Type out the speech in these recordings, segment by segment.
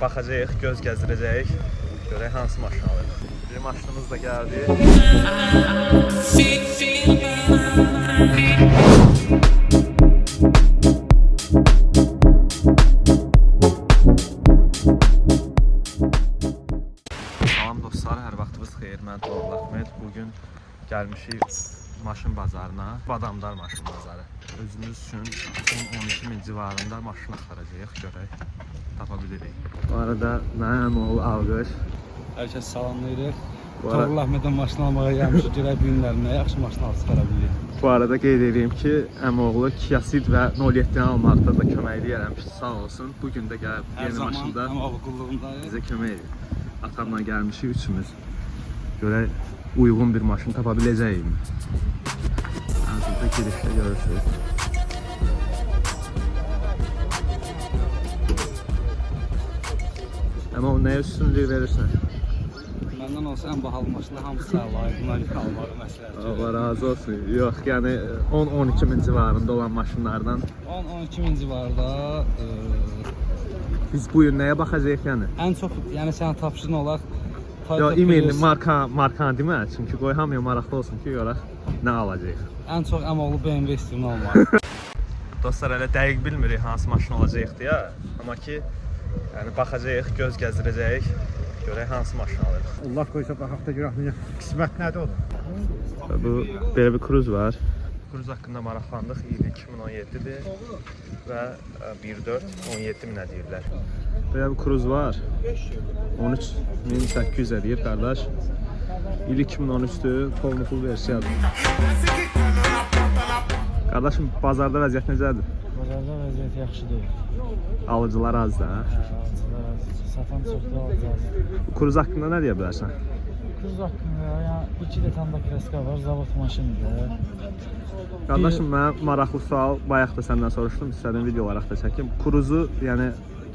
Baxacağıq, göz gəzdirəcəyik. Görək hansı maşın alırıq. Bir maşınımız da gəldi. Salam dostlar, hər vaxtınız xeyir. Mən Toğrul Əhməd. Bugün gəlmişik maşın bazarına. Badamdar maşın bazarı. Özümüz üçün 10-12 min civarında maşın axtaracağıq. Görək, tapa bilirik. Bu arada mənim oğul Alqış. Hər kəs salamlayırıq. Toğrul Əhməddən maşın almağa gəlmişik. Görək bu günlərində yaxşı maşın alıb çıxara bilirik. Bu arada qeyd edeyim ki, əmoğlu Kia Ceed və 07-ni almaqda da kömək eləyərəm. Sağ olsun. Bugün də gəlib yeni maşında əmoğlu qulluğundayıq. bizə kömək edir. Atamla gəlmişik üçümüz. Görək uyğun bir maşın tapa biləcəyik. Hazırda girişdə görürsünüz. Amma o nəyə üstünlük verirsən? Məndən olsa ən bahalı maşınlar hamısı layiq. Bunlar almağı məsləhət. Allah razı olsun. Yox, yəni 10-12 min civarında olan maşınlardan 10-12 min civarında biz bu gün nəyə baxacağıq yəni? ən çox, yəni sənə tapşırın olaraq Yox, imelli markanı demə, çünki qoy hamıya maraqlı olsun ki, görək nə alacağıq. ən çox əmoğlu BMW istiyorunu almağı. Dostlar, hələ dəqiq bilmirik hansı maşın alacağıq deyə, amma ki, yəni baxacağıq, göz gəzdirəcəyik, görək hansı maşın alırıq. Allah qoysa baxaq da görək qismət nədir o? Bu belə bir Cruz var. Cruz haqqında maraqlandıq. İl 2017-dir və 1.4 17 minə deyirlər. Belə bir Cruz var. 13.800 deyir qardaş. İl 2013-dür, polnuklu versiyadır. Qardaşım, bazarda vəziyyət necədir? Bazarda vəziyyət yaxşı deyil. Alıcılar az da. Satan çoxdur, alıcı az. Cruz haqqında nə deyə bilərsən? Cruz haqqında, yəni 2 detanda kreska var, zavod maşınıdır. Qardaşım, mənə maraqlı sual bayaq da səndən soruşdum, istədim video olaraq da çəkim. Cruzu, yəni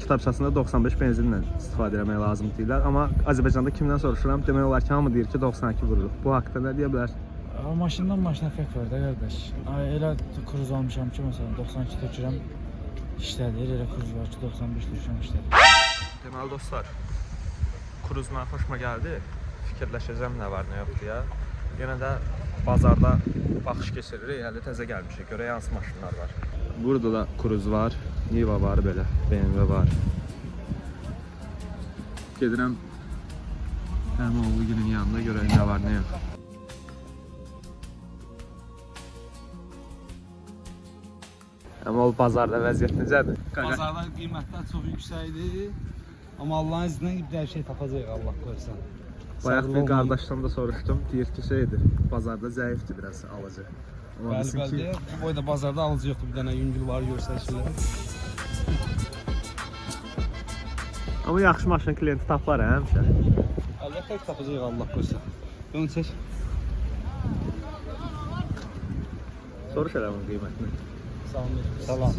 kitabçasında 95 benzinlə istifadə etmək lazım deyirlər, amma Azərbaycanda kimdən soruşuram, demək olar ki, hamı deyir ki 92 vururuq. Bu haqqda nə deyə bilər? Maşından maşına fərq var da qardaş. Elə Cruz almışam ki, məsələn 92 tökürəm işlədir, elə Cruz var ki 95 tökürəm işlədir. Deməli dostlar, Cruz mənə xoşuma gəldi. Fikirləşəcəm nə var, nə yox deyə. Yenə də bazarda baxış keçiririk, hələ təzə gəlmişik. Görək hansı maşınlar var. Burada da Cruz var, Niva var belə, BMW var. Gedirəm Əmoğlu günün yanında görək nə var, nə yox. Əmoğlu bazarda vəziyyət necədir? Bazarda qiymətlər çox yüksəkdir. Amma Allahın izniyle bir şey tapacağıq, Allah qoysa. Bayaq bir qardaşdan da soruşdum, deyir ki şeydir, bazarda zəifdir biraz alıcı. Bəli, bu boyda bazarda alıcı yoxdur, bir dənə yüngül var görsəşlər. Amma yaxşı maşın klienti taplar həmişə. Əlbəttə ki tapacağıq, Allah qoysa. Bunu çək. Soruş elə bunun qiymətini. Salam.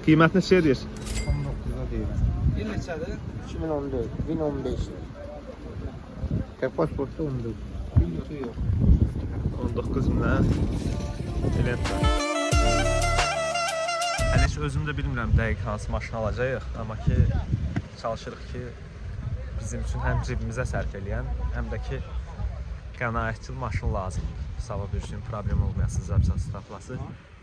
Qiymət neçə deyir? 19'da deyirəm. İl neçədir? 2014, 2015'dir. Pasportda 14. Bir yutu yox. 19 minə klient var. Hələ heç özüm də bilmirəm dəqiq hansı maşın alacağıq, amma ki çalışırıq ki bizim üçün həm cibimizə sərf eləyən, həm də ki qənaətçil maşın lazımdır. Sabah bir gün problem olmayasın, zəbsası taplası.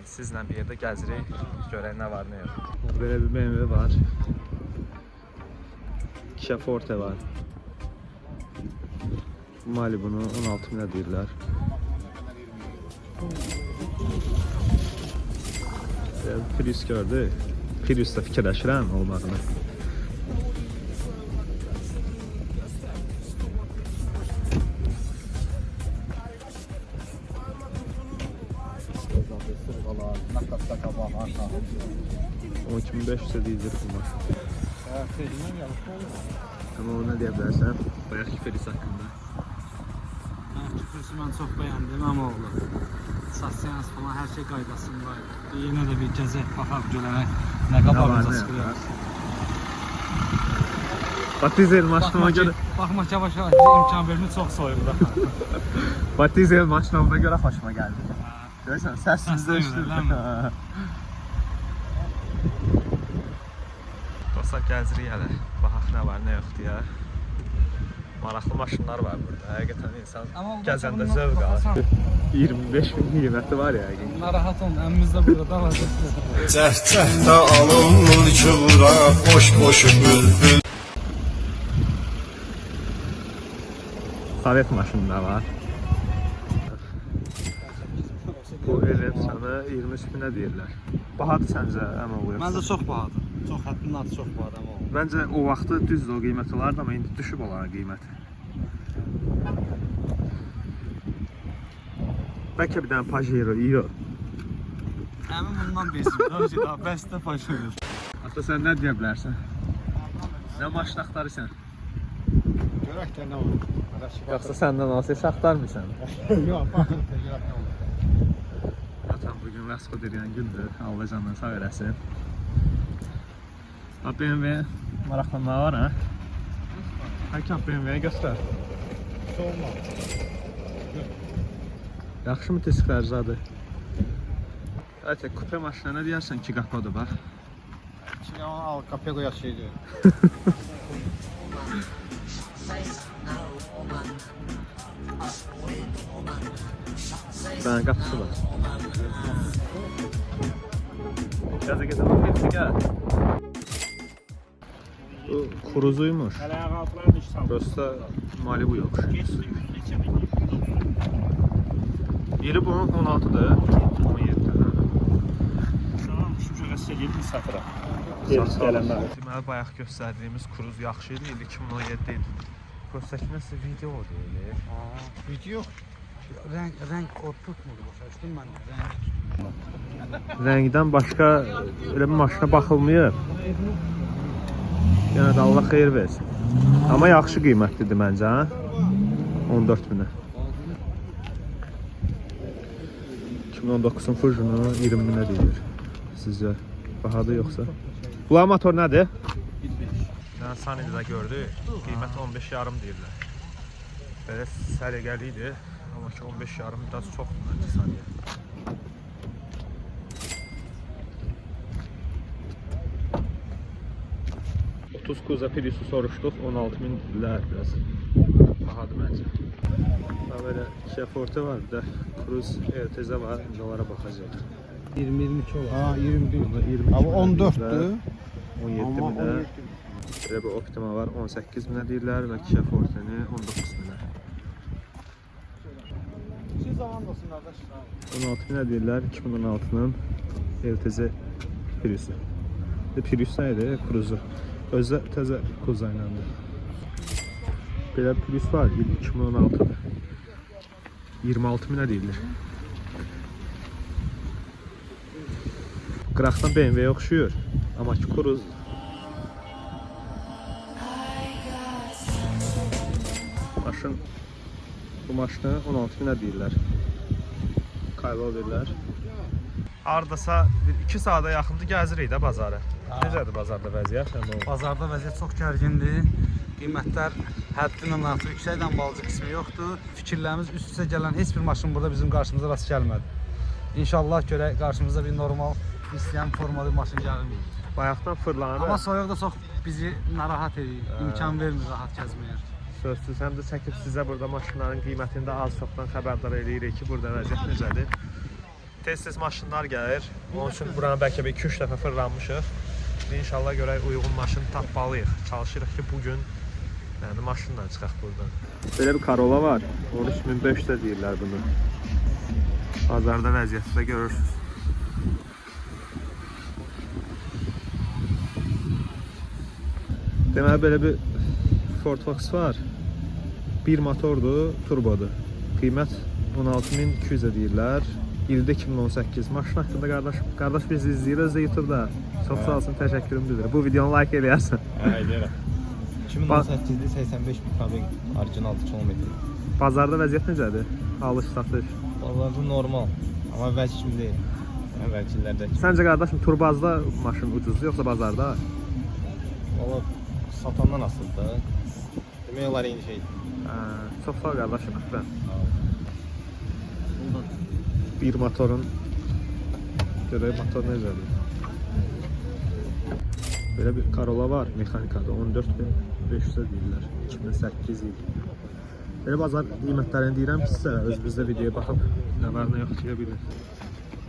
Sizlə bir yerdə gəzirik, görək nə var, nə yox. Belə bir BMW var. Kia Forte var. Malibu'nu 16 minə deyirlər. Prius gördük. Prius'da fikirləşirəm olmağını. O 2500'e değildir bunlar. Ama o ne diye bilərsən? Bayaq Prius haqqında. Prius'u mən çox bəyəndim, Əmoğlu. Sasyans falan hər şey qaydasındaydı. Yenə də bir gəzək, baxaq, görərək nə qabağımıza çıxırıq. Batizel maşınıma görə... Baxmaq yavaş-yavaş bizə imkan vermir, çox soyuqdur. Batizel maşınıma görə xoşuma gəldi. Görürsən, səsimiz döyüşdür. Dostlar, gəzirik hələ. Baxaq nə var, nə yox deyə. Maraqlı maşınlar var burada. Həqiqətən insan gəzəndə zövq alır. 25 min qiyməti var ya yəqin. Narahat olun, əmmimiz də burada var. Cəhcəhdə alınmır ki bura, boş-boş bülbül. Sovet maşını da var. Bu elin sana 23 minə deyirlər. Bahadır səncə əmə bu? Məncə çox bahadır. Çox həddindən artıq çox bahadır amma o. Məncə o vaxtı düzdür o qiymət olardı, amma indi düşüb onların qiyməti. Bəlkə bir dənə Pajero, iyo. Əmin bundan bezim. Bəsdə Pajero. Ata sən nə deyə bilərsən? Nə maşın axtarırsan? Görək də nə olur. Yoxsa səndən alsaq axtarmırsan? Yox, baxın da görək nə olur. Atam bugün rəsxo deyən gündür. Allah canından sağ eləsin. BMW maraqlanma var ha? Hakan BMW'ye göstər. Olmaz. Yaxşı mı tesklər zadı? Ətə, kupe maşına nə deyərsən ki qapıdır bax? Şimdi onu al, kapıya koyar şeydi. Ben qapısı var. Gəzə bax, hepsi gəl. Bu kuruzuymuş. Prosta Malibu yok. Yeri bunun 16'dır. 17'dir. Şu an Şuşa Səgilin satıram. Deməli, bayaq göstərdiyimiz kuruz yaxşı idi. İlk 2017 idi. Göstərdiyimiz video deyil. Video Renk o tutmadı. Başa düşdün mən renk. Rəngdən başqa elə bir maşına baxılmıyor. Yəni də Allah xeyir versin. Amma yaxşı qiymətlidir məncə, ha? 14 minə. 2019-un Fujionu 20 minə deyilir. Sizcə bahadır yoxsa? Bunlar motor nədir? Yəni Sanidə də gördük. Qiymət 15,5 deyirlər. Belə səliqəli idi. Amma ki 15,5 biraz çoxdur məncə Saniyə. Kuza Prius'u soruşduq, 16 min dedilər biraz. Bahadır məncə. Böyle Kia Forte var, bir de Cruze RTZ var, indi onlara baxacaq. 20-22 olur. Ha 21. 22 Ama 14'tü. 17 Ama minə. Belə bir Optima var, 18 minə deyirlər və Kia Forte-ni 19 minə. Siz zamandasın kardeş. 16 minə deyirlər 2016-nın RTZ Prius'u. Prius neydi? Cruze. Özü təzə Cruze ilə. Belə bir Prius var, 2016-dır. 26 minə deyilir. Qıraqdan BMW-yə oxşuyur, amma ki Cruze. Bu maşını 16 minə deyirlər. Kaylo verirlər. Hardasa 2 saata yaxındır gəzirik də bazarı. Necədir bazarda vəziyyət? Bazarda vəziyyət çox gərgindir. Qiymətlər həddindən artıq yüksəkdən balıcı qismi yoxdur. Fikirlərimiz üst-üstə gələn heç bir maşın burada bizim qarşımıza rast gəlmədi. İnşallah görək qarşımıza bir normal istəyən formada bir maşın gəlir. Bayaqdan fırlanır. Amma soyuq da çox bizi narahat edir. İmkan vermir rahat gəzməyə. Sözsüz, həm də çəkib sizə burada maşınların qiymətini də az-çoxdan xəbərdar eləyirik ki, burada vəziyyət necədir. Tez-tez maşınlar gəlir. Onun üçün buranı bəlkə bir 2-3 dəfə fırlanmışıq. İnşallah görək uyğun maşın tapmalıyıq. Çalışırıq ki, bugün yəni maşınla çıxaq buradan. Belə bir Corolla var. 13.500 deyirlər bunu. Bazarda vəziyyəti də görürsünüz. Deməli belə bir Ford Focus var. Bir motordur, turbodur. Qiymət 16.200 deyirlər. İldə 2018. Maşın haqqında qardaş bizi izləyir YouTube'da. Çox sağ olsun, təşəkkürüm bildirir. Bu videonu like eləyərsən. Eləyərəm. 2018-də 85 min kabin orijinal kilometr. Bazarda vəziyyət necədir? Alış, satış. Bazarda normal, amma əvvəlki kimi deyil. Əvvəlki illərdəki. Səncə qardaşım turbazda maşın ucuzdur yoxsa bazarda? Valla satandan asılıdır da. Demək olar eyni şeydir. Çox sağ ol qardaşım, əfrən. Bir motorun görək motor necədir? Belə bir Corolla var, mexanikada 14.500-ə deyirlər. 2008 il. Belə bazar qiymətlərini deyirəm ki, sizə özünüzdə videoya baxıb nə var nə yox deyə bilin.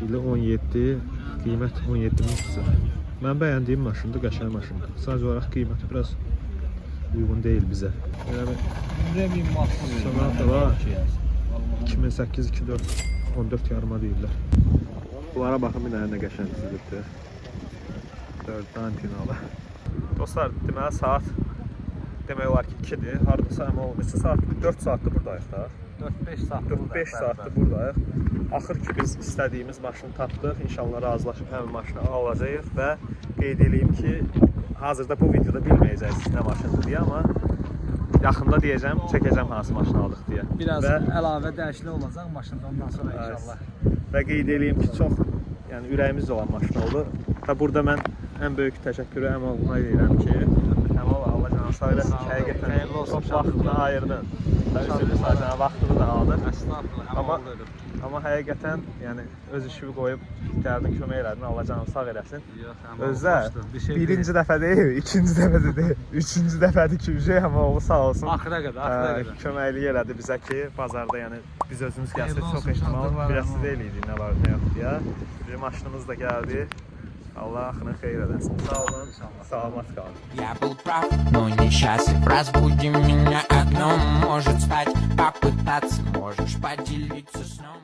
İli 17, qiymət 17.000. Mən bəyəndiyim maşındır, qəşəng maşındır. Sadəcə olaraq qiyməti biraz uyğun deyil bizə. Belə bir Premium maşın Sonata var. 2008-24 14 yarıma deyirlər. Bunlara baxın bir nə qəşəng düzülübdür. 4-dən finalı. Dostlar, deməli saat demək olar ki 2-dir. Hardasa amma o neçə saatdır? 4 saatdır buradayıq da. 4-5 saat. 4-5 saatdır buradayıq. Axır ki biz istədiyimiz maşını tapdıq. İnşallah razılaşıb həmin maşını alacağıq və qeyd edeyim ki, hazırda bu videoda bilməyəcəksiniz nə maşındır deyə, amma yaxında deyəcəm, çəkəcəm hansı maşını aldıq deyə. Biraz və, əlavə dəyişiklik olacaq maşında ondan sonra inşallah. Və qeyd edeyim ki, çox yəni ürəyimiz olan maşın oldu. Və burada mən ən böyük təşəkkürü Əmoluna edirəm ki, Əmol Allah canı sağ eləsin ki, həqiqətən çox vaxtını ayırdın. Və üzrlü sadəcə vaxtını da aldın. Amma həqiqətən yəni öz işini qoyub gəldin, kömək elədin, Allah canı sağ eləsin. Özdə birinci dəfə deyil, ikinci dəfə də deyil, üçüncü dəfədir ki, Əmol sağ olsun. Axıra qədər. Köməklik elədi bizə ki, bazarda yəni biz özümüz gəlsək çox ehtimal biraz deyildik nə var nə yox deyə. Bir maşınımız da gəldi. Allah axını xeyir eləsin. Sağ olun, salamat qalın. Я был прав, но несчастлив. Разбуди меня окном, может стать, попытаться, можешь поделиться сном.